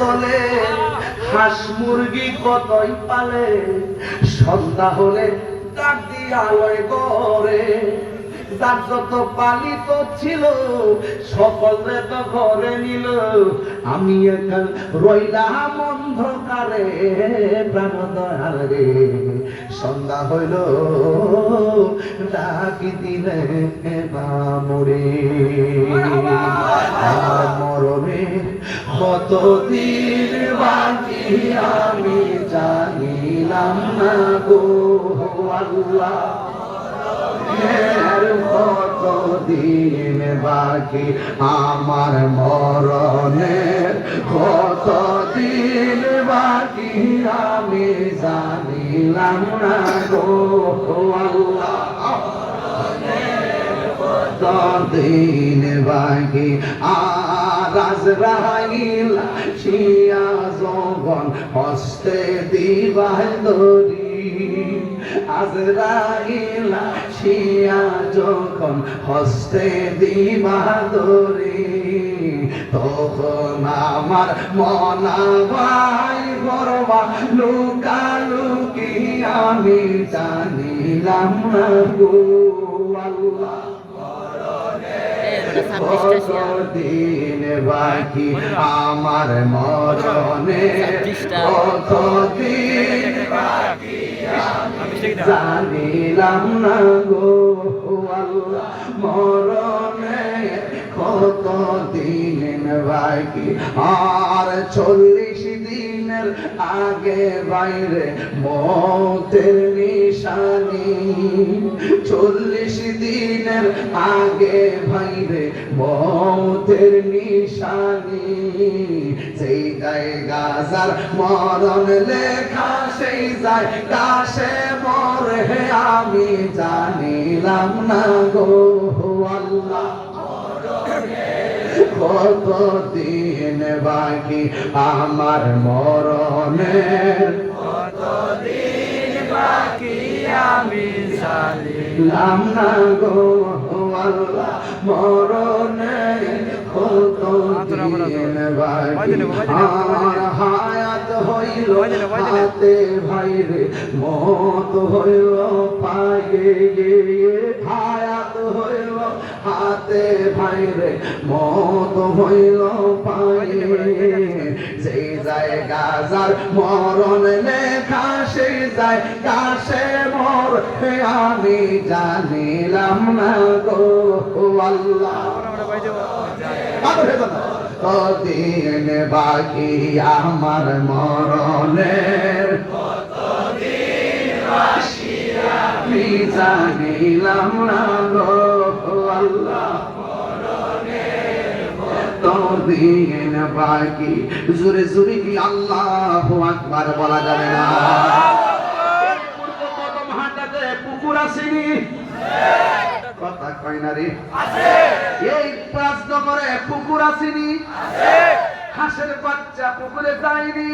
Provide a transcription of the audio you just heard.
তলে হাঁস মুরগি কতই পালে সন্ধ্যা হলে ডাক দিয়া আলোয় গড়ে যার যত পালিত ছিল সকলে তো ঘরে নিল আমি এখান রইলাম অন্ধকারে প্রাণ দয়াল রে সন্ধ্যা হইল ডাকি দিলে বামুরে আমার মরণে কতদিন বাকি আমি জানিলাম না গো আল্লাহ কতদিন বাকি আমার মরণের কতদিন বাকি আমি জানিলাম না গো আল্লাহ কতদিন বাকি আর আজরাইল শিয়া যখন হস্তে দিবাই ধরি আজরাইল শিয়া যখন হস্তে দিবা ধরি তখন আমার মনা ভাই বড়বা লুকালুকি আমি জানিলাম না গো আল্লাহ কতদিন বাকি আমার মরণে কতদিন বাকি জানিলাম না গো আল্লাহ মরণে কতদিন বাকি আর 40 দিনের আগে বাইরে মৌতের নিশানি 40 দিনের আগে বাইরে মৌতের নিশানি সেই জায়গা যার মরণ লেখা সেই জায়গা সে মরে আমি জানিলাম না গো আল্লাহ কতদিন বাকি আমার মরণের কতদিন বাকি আমি জানিলাম না গো আল্লাহ মরণের কতদিন বাকি আর হায়াত হইল হাতে ভাইরে মত হইল পায়ে হায়াত হইল হাতে ভাইরে মত হইল পায়ে যেই জায়গা যার মরণ লেখা সেই জায়গা সে মরে আমি জানিলাম না গো আল্লাহ কতদিন বাকি আমার মরণের কতদিন বাকি আমি জানিলাম না গো আল্লাহ কতদিন বাকি জোরে জোরে কি আল্লাহু আকবার বলা যাবে না পুকুর আসেনি কথা কয় না রে আছে এই প্রশ্ন করে পুকুর আসেনি হাঁসের বাচ্চা পুকুরে যায়নি